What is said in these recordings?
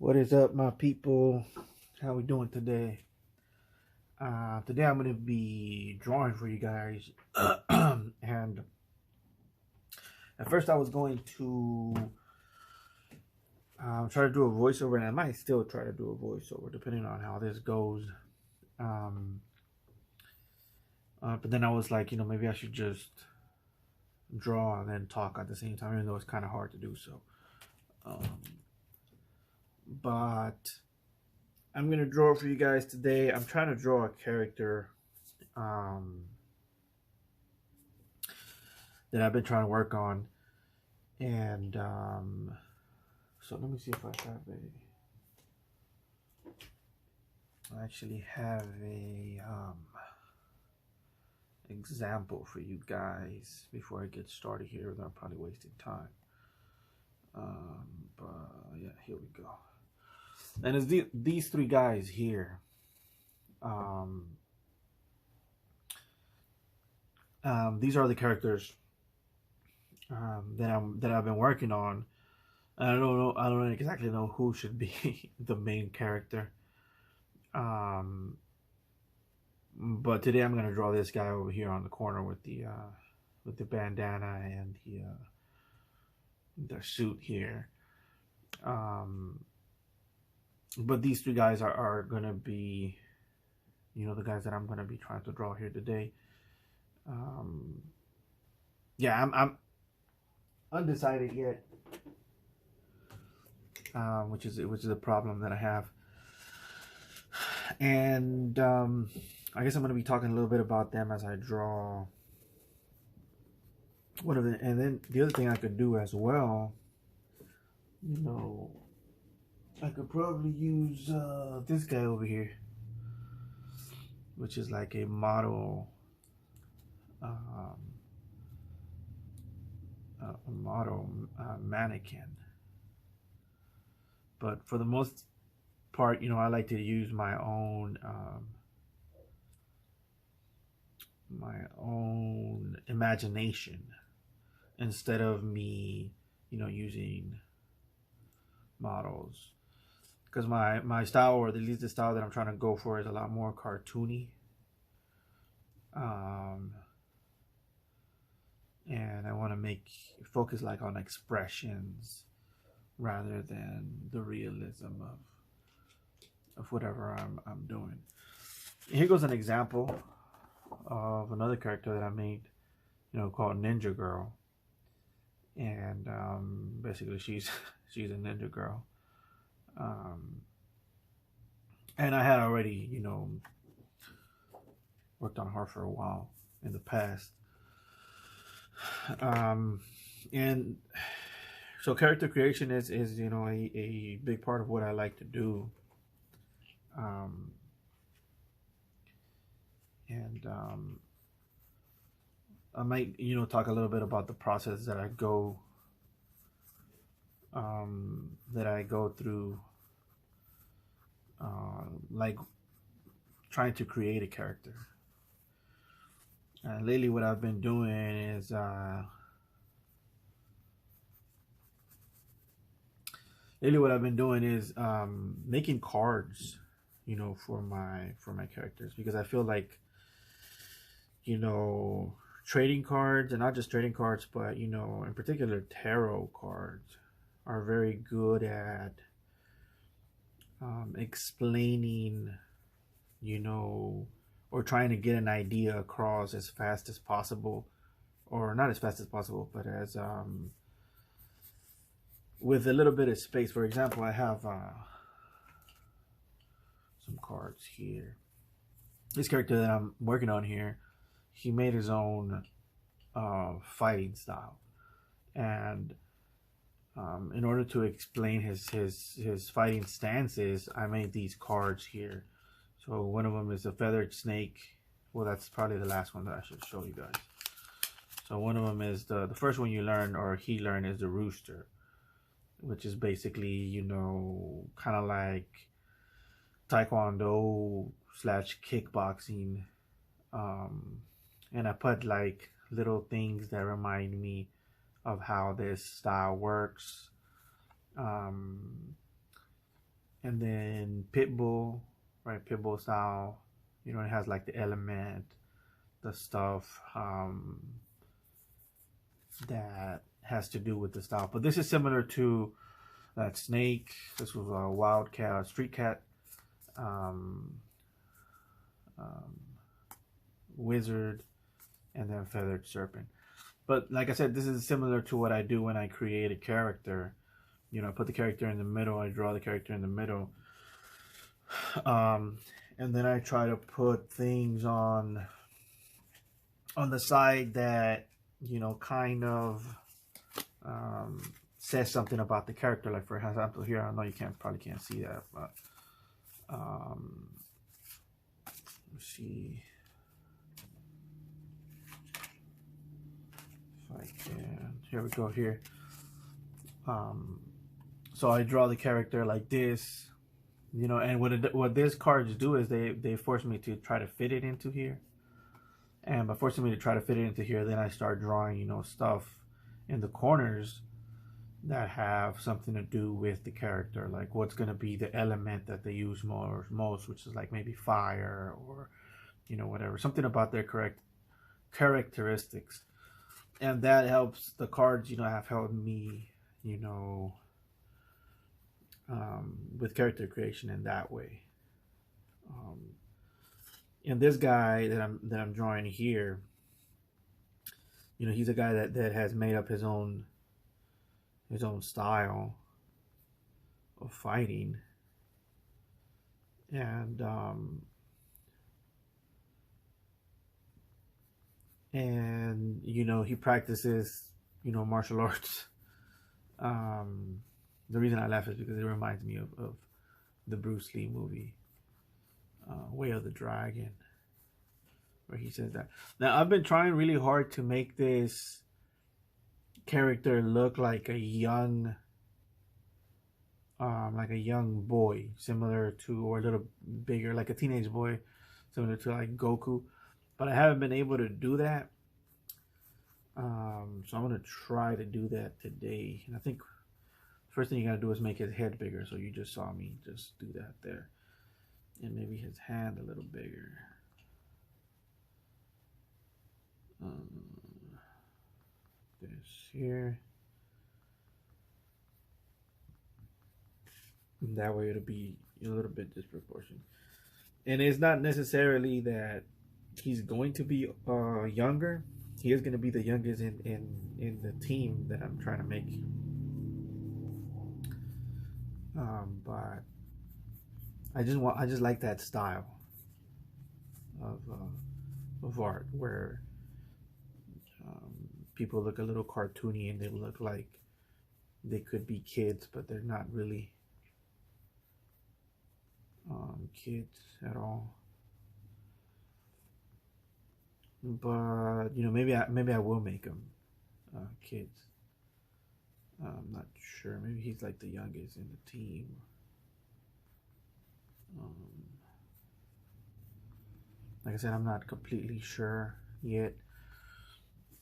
What is up, my people? How we doing today? Today I'm gonna be drawing for you guys, and at first I was going to try to do a voiceover, and I might still try to do a voiceover depending on how this goes. Um, but then I was like, maybe I should just draw and then talk at the same time, even though it's kind of hard to do so. But I'm gonna draw for you guys today. I'm trying to draw a character that I've been trying to work on, and so let me see if I actually have a example for you guys before I get started here without probably wasting time. But yeah, here we go. And it's these three guys here. These are the characters that I've been working on. I don't exactly know who should be the main character. But today I'm gonna draw this guy over here on the corner with the bandana and the suit here. But these three guys are gonna be, the guys that I'm gonna be trying to draw here today. Yeah, I'm undecided yet, which is a problem that I have. And I guess I'm going to be talking a little bit about them as I draw one of them. And then the other thing I could do as well, I could probably use this guy over here, which is like a model, mannequin. But for the most part, I like to use my own imagination instead of me, using models, because my style, or at least the style that I'm trying to go for, is a lot more cartoony. And I want to focus like on expressions rather than the realism of whatever I'm doing. Here goes an example of another character that I made, called Ninja Girl. And basically she's a ninja girl. And I had already, worked on her for a while in the past. And so character creation is a big part of what I like to do. And I might, talk a little bit about the process that I go through, like trying to create a character. And lately, what I've been doing is making cards, for my characters, because I feel like, trading cards, and not just trading cards, but in particular tarot cards, are very good at explaining, or trying to get an idea across as fast as possible, or not as fast as possible, but as with a little bit of space. For example, I have some cards here. This character that I'm working on here, he made his own fighting style, and in order to explain his fighting stances, I made these cards here. So one of them is a feathered snake. Well, that's probably the last one that I should show you guys. So one of them is the first one you learn, or he learned, is the rooster, which is basically, kind of like Taekwondo / kickboxing. And I put like little things that remind me of how this style works. And then Pitbull, right? Pitbull style. You know, it has like the element, the stuff that has to do with the style. But this is similar to that Snake. This was a Wildcat, Street Cat, um, um, Wizard, and then Feathered Serpent. But like I said, this is similar to what I do when I create a character. You know, I put the character in the middle, I draw the character in the middle. And then I try to put things on the side that, you know, kind of says something about the character. Like for example here, I know you probably can't see that, but let's see if I can. Here we go here. So I draw the character like this, you know, and what these cards do is they force me to try to fit it into here. And by forcing me to try to fit it into here, then I start drawing, you know, stuff in the corners that have something to do with the character, like what's going to be the element that they use most, which is like maybe fire or, you know, whatever, something about their correct characteristics. And that helps the cards, you know, have helped me, you know, with character creation in that way. And this guy that I'm drawing here, you know, he's a guy that has made up his own style of fighting, and you know, he practices, you know, martial arts. The reason I laugh is because it reminds me of the Bruce Lee movie, Way of the Dragon, where he says that. Now, I've been trying really hard to make this character look like a young boy, similar to, or a little bigger, like a teenage boy, similar to like Goku, but I haven't been able to do that. So I'm gonna try to do that today. And I think first thing you gotta do is make his head bigger. So you just saw me just do that there, and maybe his hand a little bigger. This here. And that way it'll be a little bit disproportionate. And it's not necessarily that he's going to be younger. He is going to be the youngest in the team that I'm trying to make. But I just like that style of art where people look a little cartoony and they look like they could be kids, but they're not really kids at all. But you know, maybe I will make them kids. I'm not sure. Maybe he's like the youngest in the team. Like I said, I'm not completely sure yet.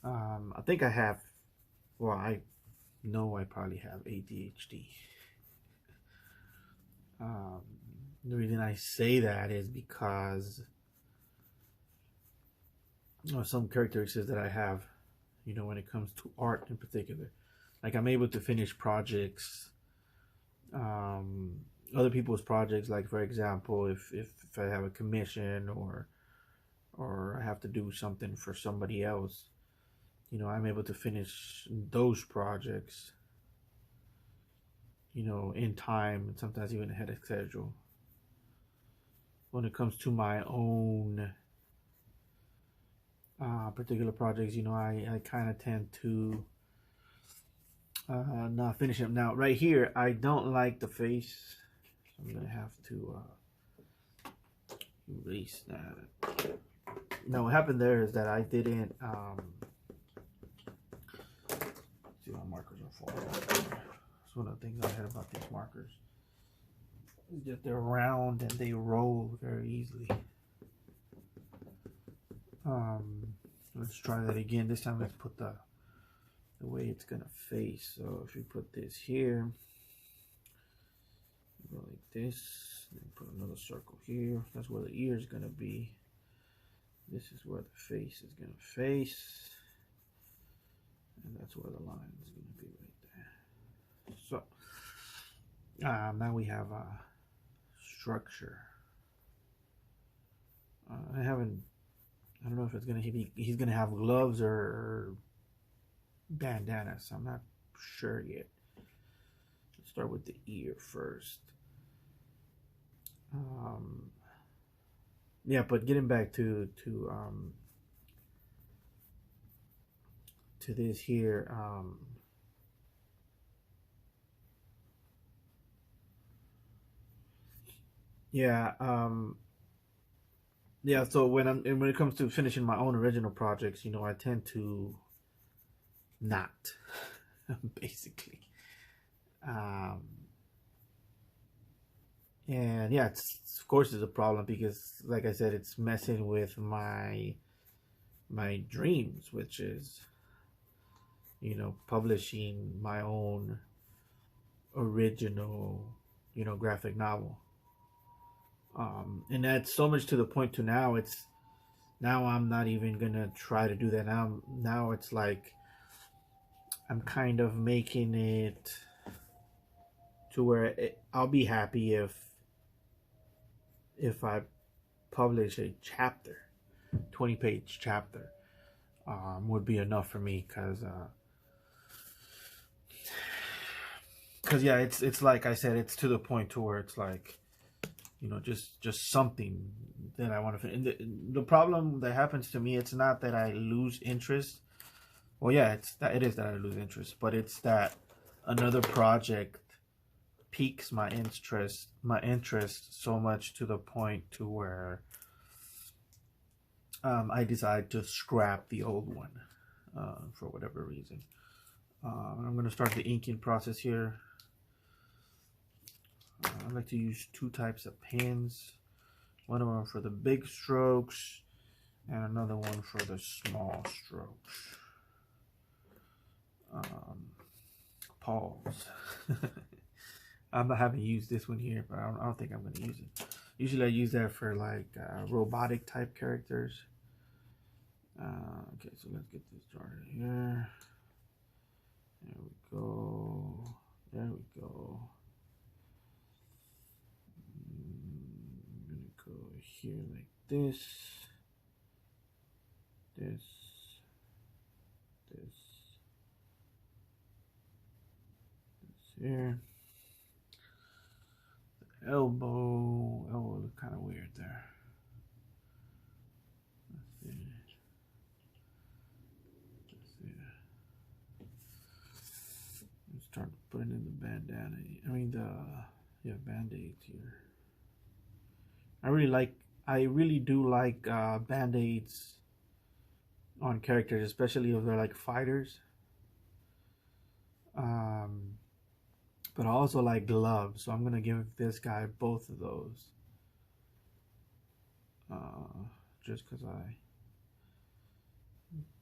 I think I have. Well, I know I probably have ADHD. The reason I say that is because some characteristics that I have, you know, when it comes to art in particular. Like I'm able to finish projects, other people's projects. Like for example, if I have a commission or I have to do something for somebody else, you know, I'm able to finish those projects, you know, in time and sometimes even ahead of schedule. When it comes to my own particular projects, you know, I kind of tend to not finish them. Now, right here, I don't like the face, so I'm gonna have to erase that. Now, what happened there is that I didn't see, my markers are falling out. That's one of the things I hate about these markers. Is that they're round and they roll very easily. Let's try that again. This time, let's put the way it's gonna face. So if you put this here, Go like this, and put another circle here. That's where the ear is gonna be. This is where the face is gonna face, and that's where the line is gonna be right there. So now we have a structure. I don't know if it's gonna he's gonna have gloves or bandanas. I'm not sure yet. Let's start with the ear first. Yeah, but getting back to this here. Yeah. Yeah. So when it comes to finishing my own original projects, you know, I tend to not basically. And yeah, of course it's a problem because, like I said, it's messing with my dreams, which is, you know, publishing my own original, you know, graphic novel. And that's so much to the point to now I'm not even gonna try to do that now it's like I'm kind of making it to where I'll be happy if I publish a chapter, 20-page chapter, would be enough for me, because yeah, it's like I said, it's to the point to where it's like, you know, just something that I want to finish. The problem that happens to me, it's not that I lose interest. Well, yeah, it is that I lose interest, but it's that another project piques my interest so much to the point to where I decide to scrap the old one for whatever reason. I'm going to start the inking process here. I like to use two types of pens. One of them for the big strokes and another one for the small strokes. Pause. I haven't used this one here, but I don't think I'm going to use it. Usually I use that for like robotic type characters. Okay, so let's get this started here. There we go. There we go. I'm going to go here like this. This. Here. The elbow look kind of weird there. Let's see. Let's start putting in the bandana. I mean band-aids here. I really do like band-aids on characters, especially if they're like fighters. But I also like gloves, so I'm gonna give this guy both of those. Just because I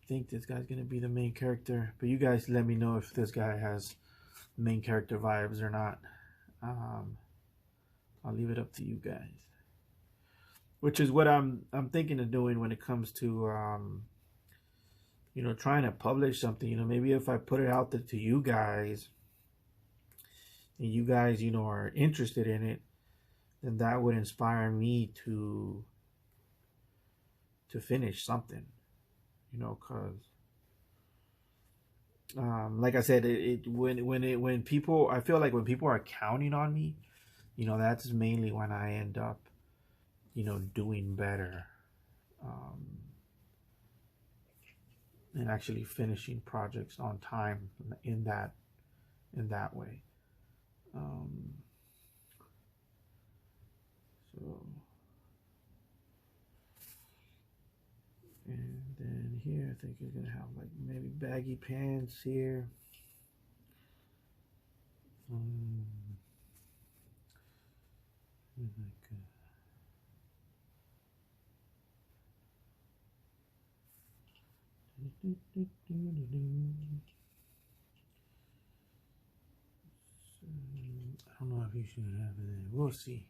think this guy's gonna be the main character. But you guys let me know if this guy has main character vibes or not. I'll leave it up to you guys. Which is what I'm thinking of doing when it comes to you know, trying to publish something. You know, maybe if I put it out there to you guys, and you guys, you know, are interested in it, then that would inspire me to finish something, you know, because like I said, when people, I feel like when people are counting on me, you know, that's mainly when I end up, you know, doing better, and actually finishing projects on time in that way. So, and then here I think you're gonna have like maybe baggy pants here. don't know if you should have it. We'll see.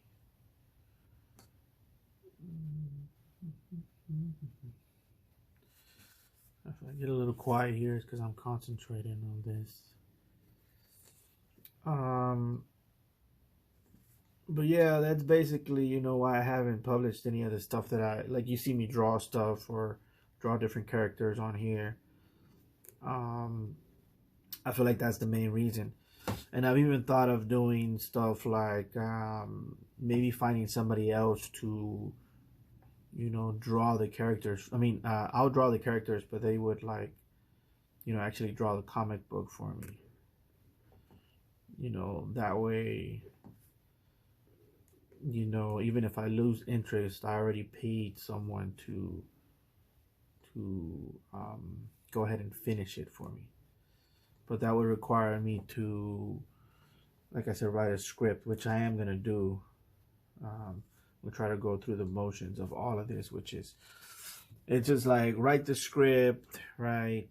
If I get a little quiet here, it's because I'm concentrating on this. But yeah, that's basically, you know, why I haven't published any of the stuff that I like. You see me draw stuff or draw different characters on here. I feel like that's the main reason. And I've even thought of doing stuff like maybe finding somebody else to, you know, draw the characters. I mean, I'll draw the characters, but they would, like, you know, actually draw the comic book for me. You know, that way, you know, even if I lose interest, I already paid someone to go ahead and finish it for me. But that would require me to, like I said, write a script, which I am going to do. We'll try to go through the motions of all of this, which is, it's just like write the script, right?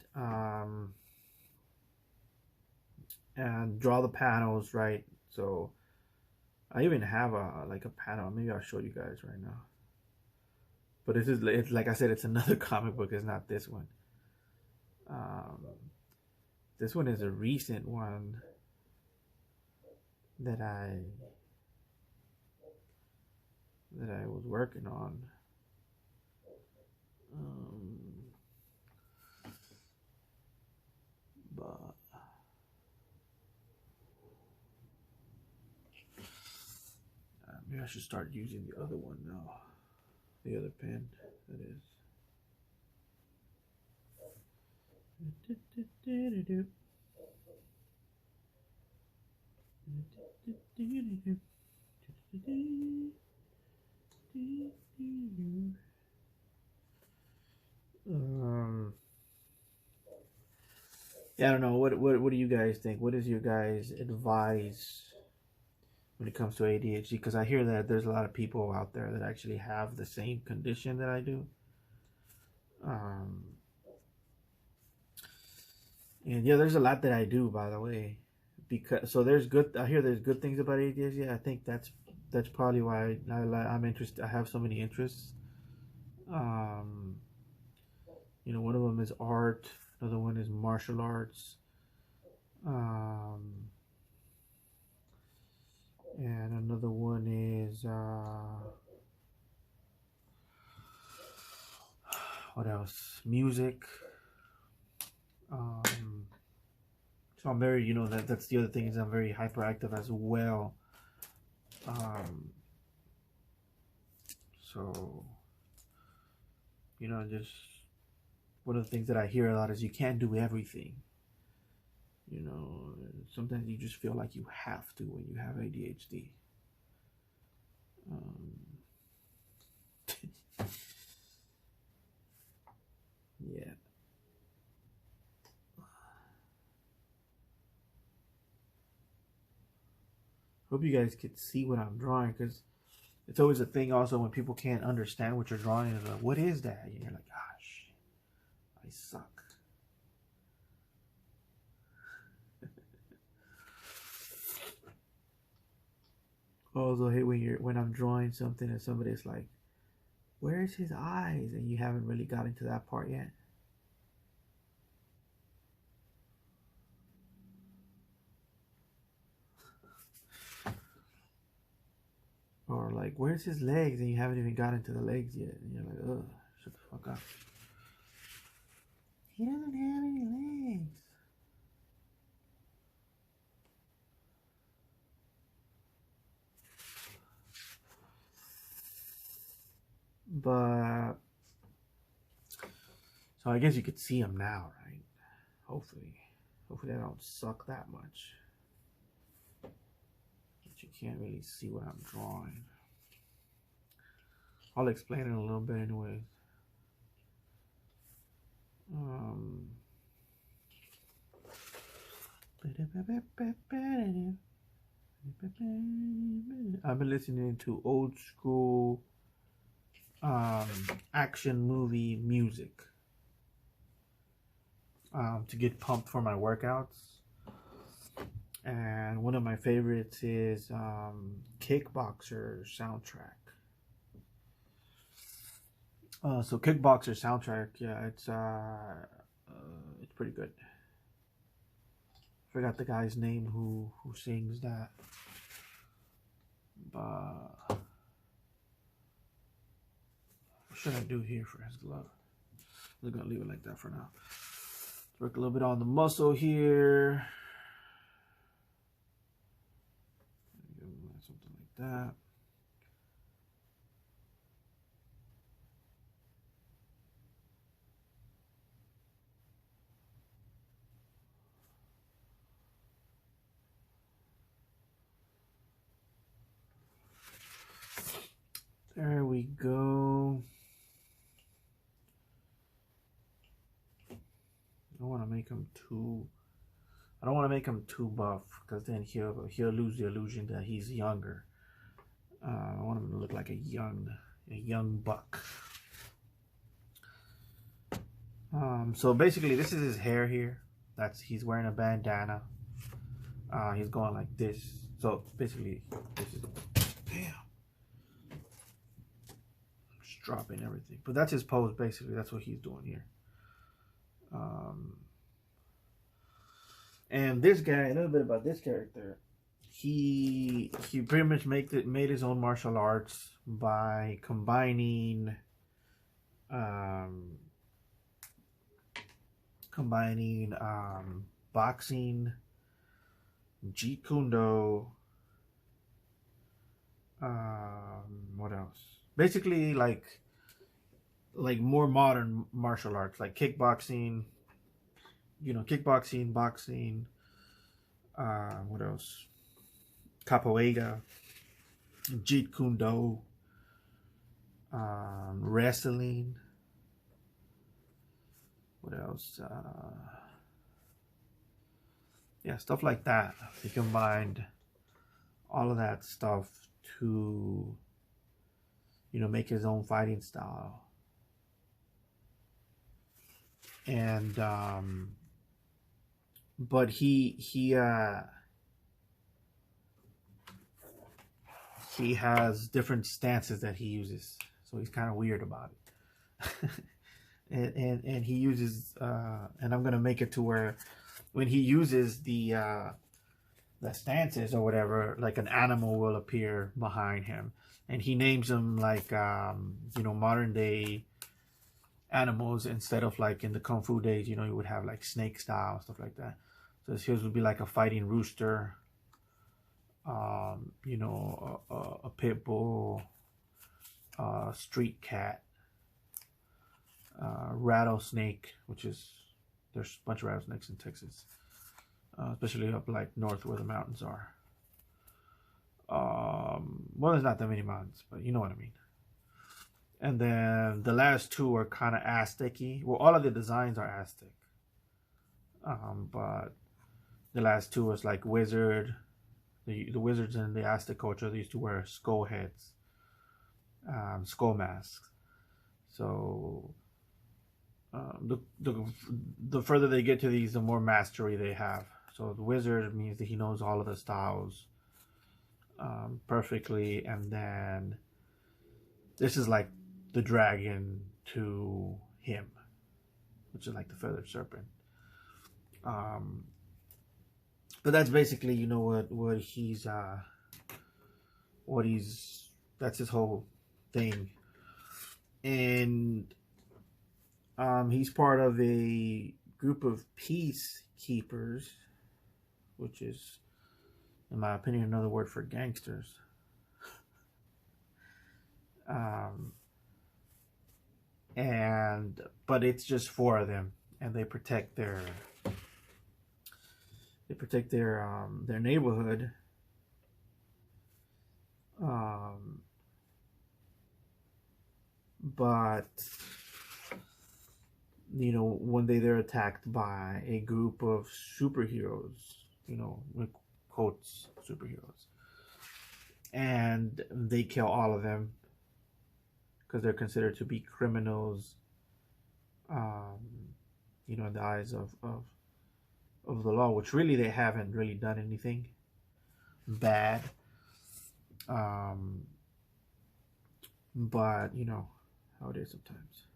And draw the panels, right? So I even have a panel. Maybe I'll show you guys right now. But it's like I said, it's another comic book. It's not this one. This one is a recent one that I was working on. But maybe I should start using the other one now. The other pen, that is. Yeah, I don't know. What do you guys think? What is your guys' advice when it comes to ADHD? Because I hear that there's a lot of people out there that actually have the same condition that I do. And yeah, there's a lot that I do, by the way. Because so there's good. I hear there's good things about ADHD. I think that's probably why I'm interested. I have so many interests. You know, one of them is art. Another one is martial arts. And another one is what else? Music. So I'm very, you know, that's the other thing, is I'm very hyperactive as well. So, you know, just one of the things that I hear a lot is you can't do everything. You know, sometimes you just feel like you have to when you have ADHD. Yeah. Hope you guys could see what I'm drawing, because it's always a thing also when people can't understand what you're drawing. It's like, what is that? And you're like, gosh, I suck. I also hate when I'm drawing something and somebody's like, where's his eyes? And you haven't really gotten to that part yet. Or like, where's his legs? And you haven't even gotten to the legs yet. And you're like, ugh, shut the fuck up. He doesn't have any legs. But, so I guess you could see him now, right? Hopefully I don't suck that much. But you can't really see what I'm drawing. I'll explain it in a little bit anyways. I've been listening to old school action movie music to get pumped for my workouts. And one of my favorites is Kickboxer soundtrack. So Kickboxer soundtrack, yeah, it's pretty good. Forgot the guy's name who sings that, but what should I do here for his glove? I'm gonna leave it like that for now. Work a little bit on the muscle here. Something like that. There we go. I don't want to make him too. I don't want to make him too buff because then he'll lose the illusion that he's younger. I want him to look like a young buck. So basically, this is his hair here. He's wearing a bandana. He's going like this. So basically, this is damn. Just dropping everything. But that's his pose. Basically, that's what he's doing here. And this guy, a little bit about this character. He pretty much made his own martial arts by combining boxing, Jeet Kune Do, what else? Basically like more modern martial arts, like kickboxing, boxing, what else? Capoeira, Jeet Kune Do, wrestling. What else? Yeah, stuff like that. He combined all of that stuff to, make his own fighting style. And but he has different stances that he uses, so he's kind of weird about it. and he uses and I'm gonna make it to where when he uses the stances or whatever, like an animal will appear behind him, and he names them like modern day animals instead of like in the Kung Fu days, you would have like snake style stuff like that. So his would be like a fighting rooster, a pit bull, street cat, rattlesnake, there's a bunch of rattlesnakes in Texas, especially up like north where the mountains are. Well, there's not that many mountains, but you know what I mean. And then the last two are kind of Aztec-y. Well, all of the designs are Aztec, but the last two is like wizard. The wizards in the Aztec culture, they used to wear skull heads, skull masks. So the further they get to these, the more mastery they have. So the wizard means that he knows all of the styles perfectly, and then this is like the dragon to him, which is like the feathered serpent. But that's basically, that's his whole thing. And he's part of a group of peacekeepers, which is, in my opinion, another word for gangsters. But it's just 4 of them, and they protect their neighborhood. But one day they're attacked by a group of superheroes, with quotes, superheroes, and they kill all of them because they're considered to be criminals, in the eyes of of the law, which really they haven't really done anything bad. But you know how it is sometimes.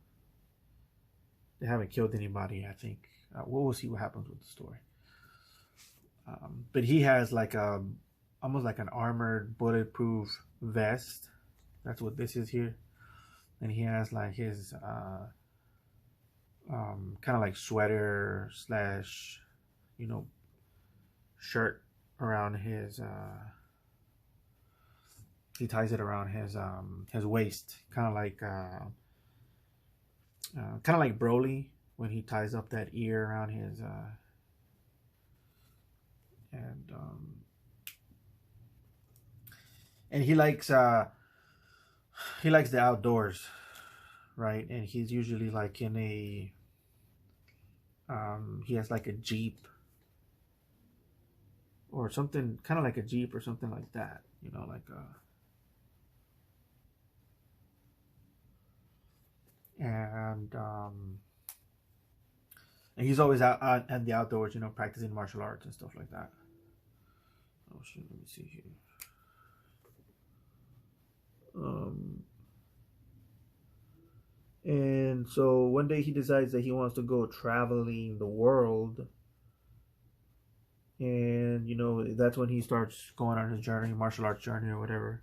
They haven't killed anybody, I think. We'll see what happens with the story. But he has like almost like an armored bulletproof vest. That's what this is here. And he has like his kind of like sweater slash, you know, shirt around his he ties it around his waist, kind of like Broly when he ties up that ear around his and he likes the outdoors, right? And he's usually like in a he has like a Jeep or something, kind of like a Jeep or something like that, you know, like and he's always out at the outdoors, you know, practicing martial arts and stuff like that. Oh shit, let me see here. And so one day he decides that he wants to go traveling the world. And, you know, that's when he starts going on his journey, martial arts journey or whatever.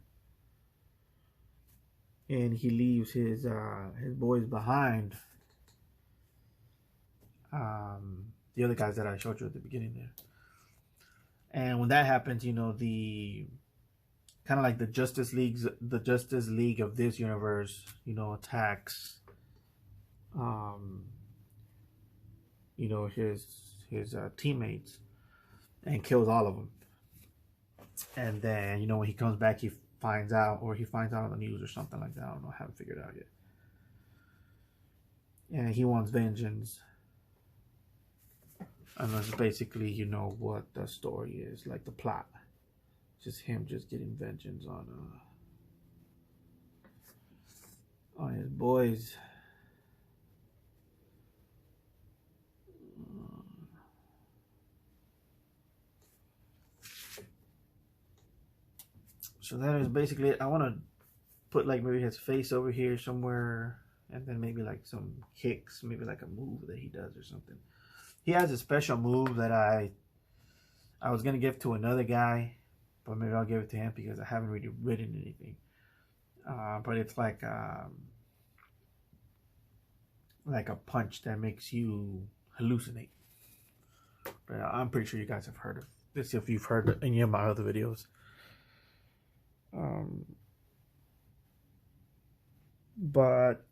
And he leaves his boys behind. The other guys that I showed you at the beginning there. And when that happens, you know, the kind of like the Justice League of this universe, you know, attacks you know, his teammates and kills all of them. And then, you know, when he comes back, he finds out on the news or something like that. I don't know, I haven't figured it out yet. And he wants vengeance. And that's basically, you know, what the story is, like the plot. Just him just getting vengeance on his boys. So that is basically it. I want to put like maybe his face over here somewhere, and then maybe like some kicks, maybe like a move that he does or something. He has a special move that I was gonna give to another guy, but maybe I'll give it to him because I haven't really written anything. But it's like a punch that makes you hallucinate. But I'm pretty sure you guys have heard of this if you've heard any of my other videos. But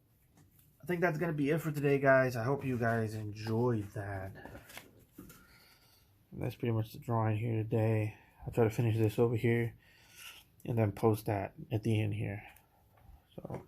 I think that's gonna be it for today, guys. I hope you guys enjoyed that. And that's pretty much the drawing here today. I'll try to finish this over here and then post that at the end here. So